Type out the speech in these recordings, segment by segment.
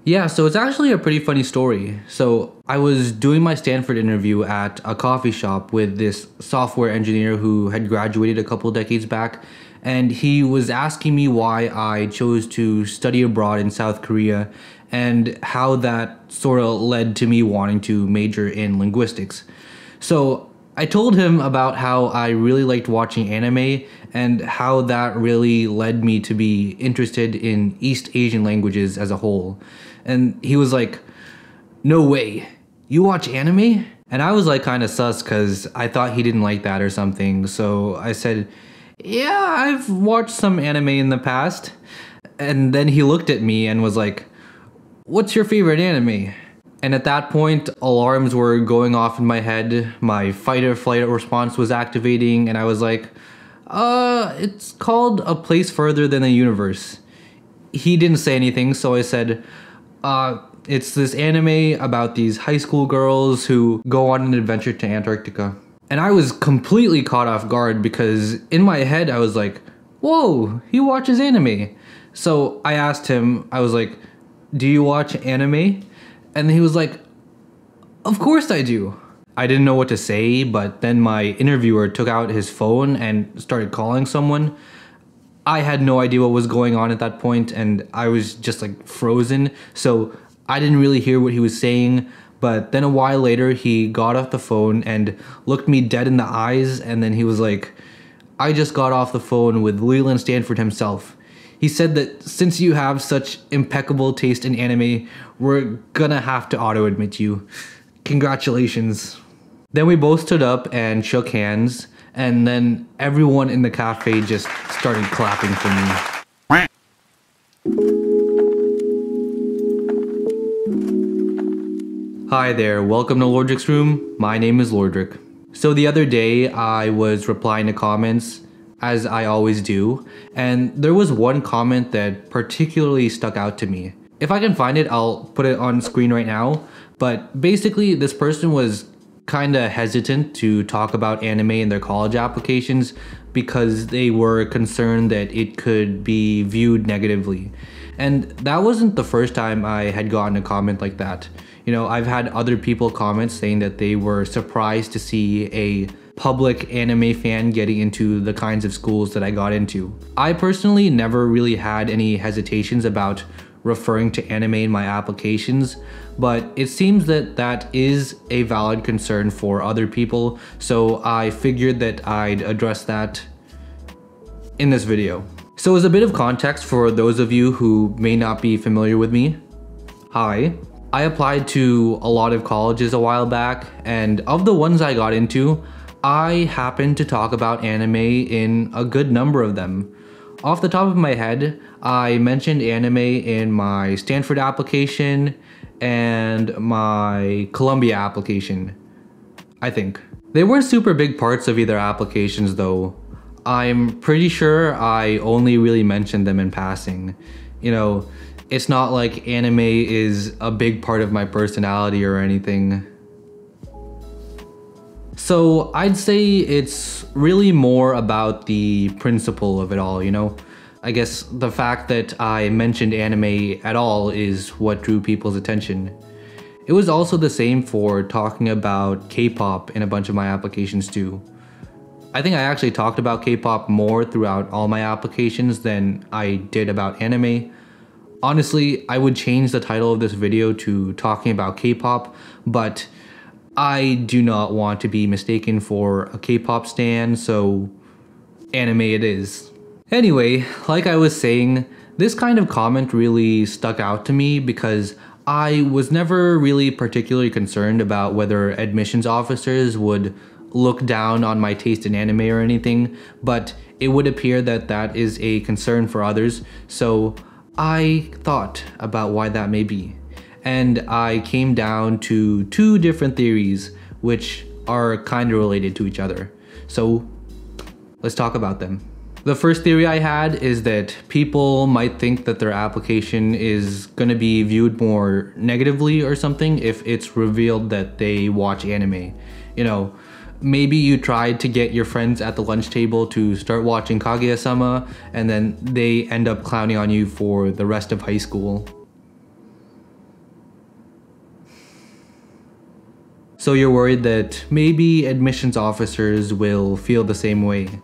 Yeah, so it's actually a pretty funny story. So I was doing my Stanford interview at a coffee shop with this software engineer who had graduated a couple decades back, and he was asking me why I chose to study abroad in South Korea and how that sort of led to me wanting to major in linguistics. So I told him about how I really liked watching anime and how that really led me to be interested in East Asian languages as a whole. And he was like, "No way, you watch anime?" And I was like kind of sus because I thought he didn't like that or something. So I said, "Yeah, I've watched some anime in the past." And then he looked at me and was like, "What's your favorite anime?" And at that point, alarms were going off in my head. My fight or flight response was activating, and I was like, it's called A Place Further Than the Universe." He didn't say anything, so I said, it's this anime about these high school girls who go on an adventure to Antarctica. And I was completely caught off guard because in my head I was like, whoa, he watches anime. So I asked him, I was like, "Do you watch anime?" And he was like, "Of course I do." I didn't know what to say, but then my interviewer took out his phone and started calling someone. I had no idea what was going on at that point, and I was just like frozen, so I didn't really hear what he was saying. But then a while later, he got off the phone and looked me dead in the eyes, and then he was like, "I just got off the phone with Leland Stanford himself. He said that since you have such impeccable taste in anime, we're gonna have to auto-admit you. Congratulations." Then we both stood up and shook hands, and then everyone in the cafe just started clapping for me. Hi there, welcome to Lour Drick's room. My name is Lour Drick. So the other day I was replying to comments, as I always do, and there was one comment that particularly stuck out to me. If I can find it, I'll put it on screen right now, but basically this person was kinda hesitant to talk about anime in their college applications because they were concerned that it could be viewed negatively. And that wasn't the first time I had gotten a comment like that. You know, I've had other people comment saying that they were surprised to see a public anime fan getting into the kinds of schools that I got into. I personally never really had any hesitations about referring to anime in my applications, but it seems that that is a valid concern for other people, so I figured that I'd address that in this video. So as a bit of context for those of you who may not be familiar with me, hi. I applied to a lot of colleges a while back, and of the ones I got into, I happened to talk about anime in a good number of them. Off the top of my head, I mentioned anime in my Stanford application and my Columbia application, I think. They weren't super big parts of either applications though. I'm pretty sure I only really mentioned them in passing. You know, it's not like anime is a big part of my personality or anything. So I'd say it's really more about the principle of it all, you know? I guess the fact that I mentioned anime at all is what drew people's attention. It was also the same for talking about K-pop in a bunch of my applications too. I think I actually talked about K-pop more throughout all my applications than I did about anime. Honestly, I would change the title of this video to talking about K-pop, but I do not want to be mistaken for a K-pop stan, so anime it is. Anyway, like I was saying, this kind of comment really stuck out to me because I was never really particularly concerned about whether admissions officers would look down on my taste in anime or anything, but it would appear that that is a concern for others, so I thought about why that may be. And I came down to two different theories which are kind of related to each other. So let's talk about them. The first theory I had is that people might think that their application is going to be viewed more negatively or something if it's revealed that they watch anime. You know, maybe you tried to get your friends at the lunch table to start watching Kaguya-sama and then they end up clowning on you for the rest of high school. So you're worried that maybe admissions officers will feel the same way.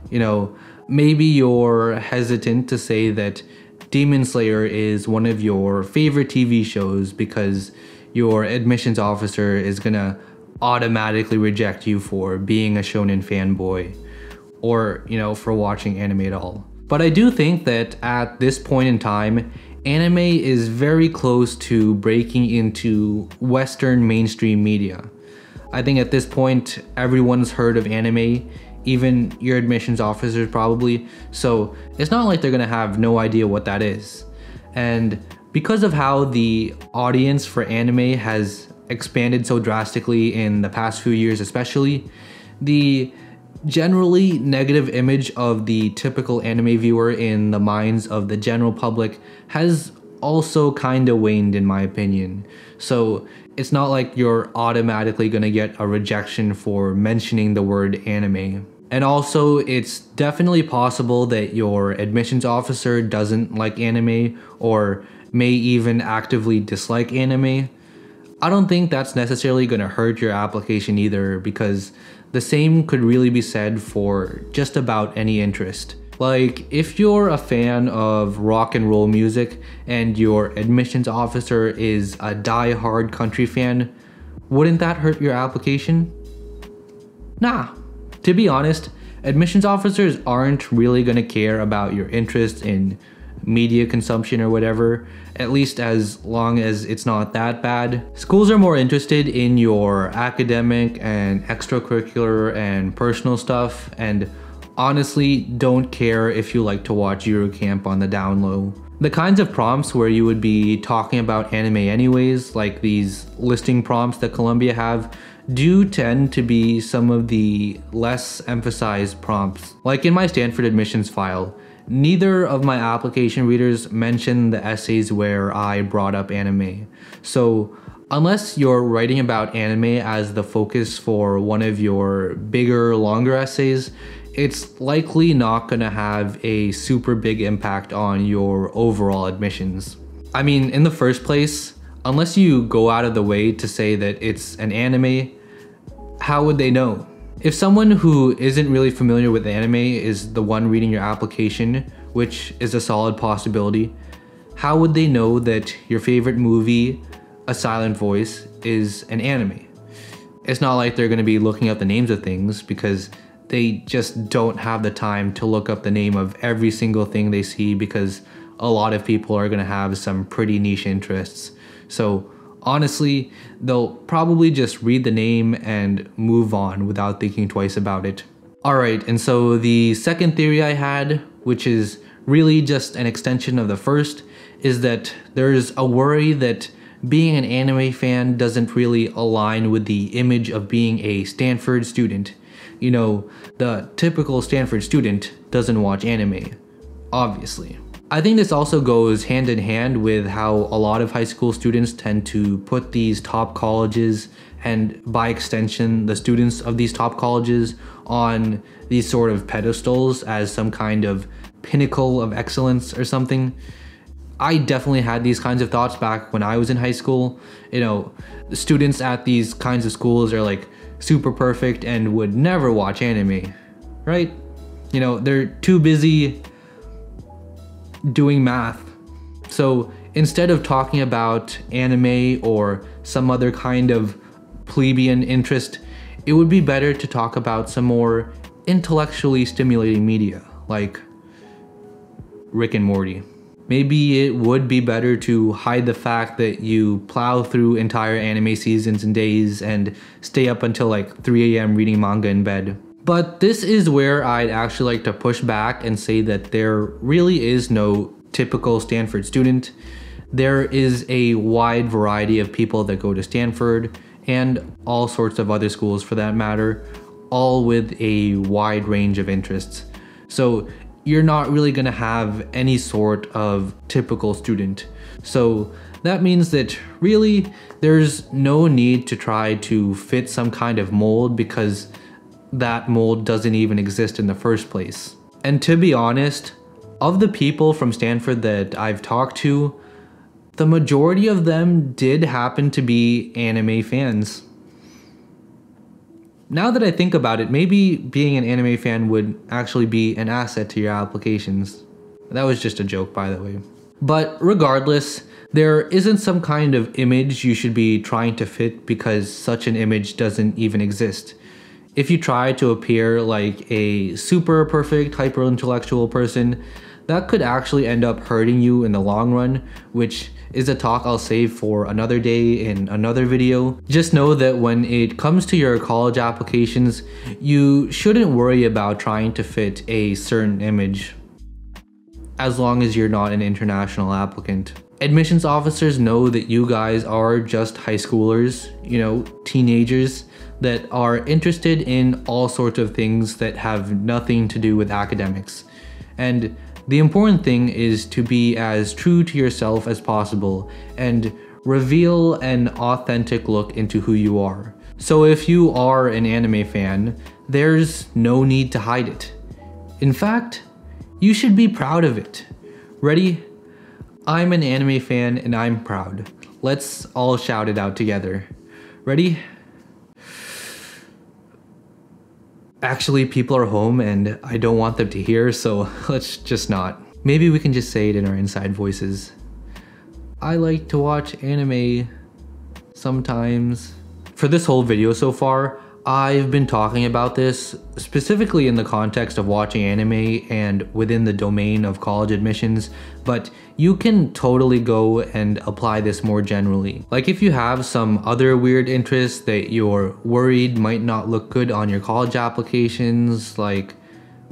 You know, maybe you're hesitant to say that Demon Slayer is one of your favorite TV shows because your admissions officer is gonna automatically reject you for being a shonen fanboy or, you know, for watching anime at all. But I do think that at this point in time, anime is very close to breaking into Western mainstream media. I think at this point, everyone's heard of anime, even your admissions officers probably, so it's not like they're gonna have no idea what that is. And because of how the audience for anime has expanded so drastically in the past few years especially, the generally negative image of the typical anime viewer in the minds of the general public has also kind of waned in my opinion. So it's not like you're automatically gonna get a rejection for mentioning the word anime. And also, it's definitely possible that your admissions officer doesn't like anime or may even actively dislike anime. I don't think that's necessarily gonna hurt your application either, because the same could really be said for just about any interest. Like, if you're a fan of rock and roll music and your admissions officer is a die-hard country fan, wouldn't that hurt your application? Nah. To be honest, admissions officers aren't really gonna care about your interest in media consumption or whatever, at least as long as it's not that bad. Schools are more interested in your academic and extracurricular and personal stuff, and honestly don't care if you like to watch Eurocamp on the down low. The kinds of prompts where you would be talking about anime anyways, like these listing prompts that Columbia have, do tend to be some of the less emphasized prompts. Like in my Stanford admissions file, neither of my application readers mentioned the essays where I brought up anime. So unless you're writing about anime as the focus for one of your bigger, longer essays, it's likely not gonna have a super big impact on your overall admissions. I mean, in the first place, unless you go out of the way to say that it's an anime, how would they know? If someone who isn't really familiar with anime is the one reading your application, which is a solid possibility, how would they know that your favorite movie, A Silent Voice, is an anime? It's not like they're gonna be looking up the names of things, because they just don't have the time to look up the name of every single thing they see, because a lot of people are gonna have some pretty niche interests. So honestly, they'll probably just read the name and move on without thinking twice about it. Alright, and so the second theory I had, which is really just an extension of the first, is that there's a worry that being an anime fan doesn't really align with the image of being a Stanford student. You know, the typical Stanford student doesn't watch anime, obviously. I think this also goes hand in hand with how a lot of high school students tend to put these top colleges, and by extension the students of these top colleges, on these sort of pedestals as some kind of pinnacle of excellence or something. I definitely had these kinds of thoughts back when I was in high school. You know, the students at these kinds of schools are like super perfect and would never watch anime, right? You know, they're too busy doing math. So instead of talking about anime or some other kind of plebeian interest, it would be better to talk about some more intellectually stimulating media, like Rick and Morty. Maybe it would be better to hide the fact that you plow through entire anime seasons in days and stay up until like 3 a.m. reading manga in bed. But this is where I'd actually like to push back and say that there really is no typical Stanford student. There is a wide variety of people that go to Stanford, and all sorts of other schools for that matter, all with a wide range of interests. So you're not really gonna have any sort of typical student. So that means that really there's no need to try to fit some kind of mold, because that mold doesn't even exist in the first place. And to be honest, of the people from Stanford that I've talked to, the majority of them did happen to be anime fans. Now that I think about it, maybe being an anime fan would actually be an asset to your applications. That was just a joke, by the way. But regardless, there isn't some kind of image you should be trying to fit because such an image doesn't even exist. If you try to appear like a super perfect hyper-intellectual person, that could actually end up hurting you in the long run, which is a talk I'll save for another day in another video. Just know that when it comes to your college applications, you shouldn't worry about trying to fit a certain image, as long as you're not an international applicant. Admissions officers know that you guys are just high schoolers, teenagers that are interested in all sorts of things that have nothing to do with academics. And the important thing is to be as true to yourself as possible and reveal an authentic look into who you are. So if you are an anime fan, there's no need to hide it. In fact, you should be proud of it. Ready? I'm an anime fan and I'm proud. Let's all shout it out together. Ready? Actually, people are home and I don't want them to hear, so let's just not. Maybe we can just say it in our inside voices. I like to watch anime sometimes. For this whole video so far, I've been talking about this specifically in the context of watching anime and within the domain of college admissions, but you can totally go and apply this more generally. Like if you have some other weird interests that you're worried might not look good on your college applications, like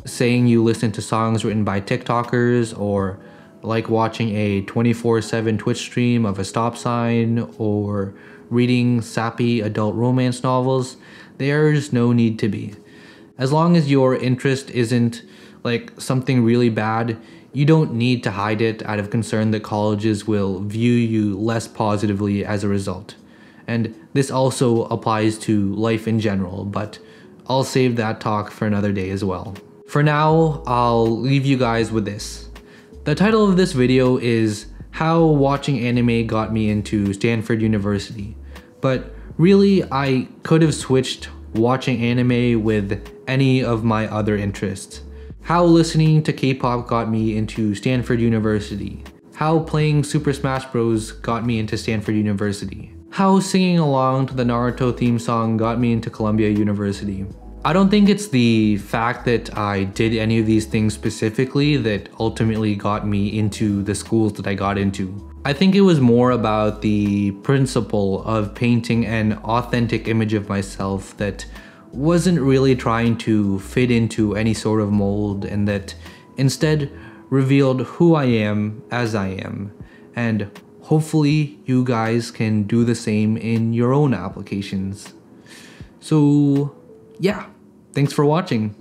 saying you listen to songs written by TikTokers, or like watching a 24/7 Twitch stream of a stop sign, or reading sappy adult romance novels, there's no need to be. As long as your interest isn't like something really bad, you don't need to hide it out of concern that colleges will view you less positively as a result. And this also applies to life in general, but I'll save that talk for another day as well. For now, I'll leave you guys with this. The title of this video is How Watching Anime Got Me into Stanford University. But really, I could have switched watching anime with any of my other interests. How listening to K-pop got me into Stanford University. How playing Super Smash Bros. Got me into Stanford University. How singing along to the Naruto theme song got me into Columbia University. I don't think it's the fact that I did any of these things specifically that ultimately got me into the schools that I got into. I think it was more about the principle of painting an authentic image of myself that wasn't really trying to fit into any sort of mold, and that instead revealed who I am as I am. And hopefully you guys can do the same in your own applications. So yeah, thanks for watching.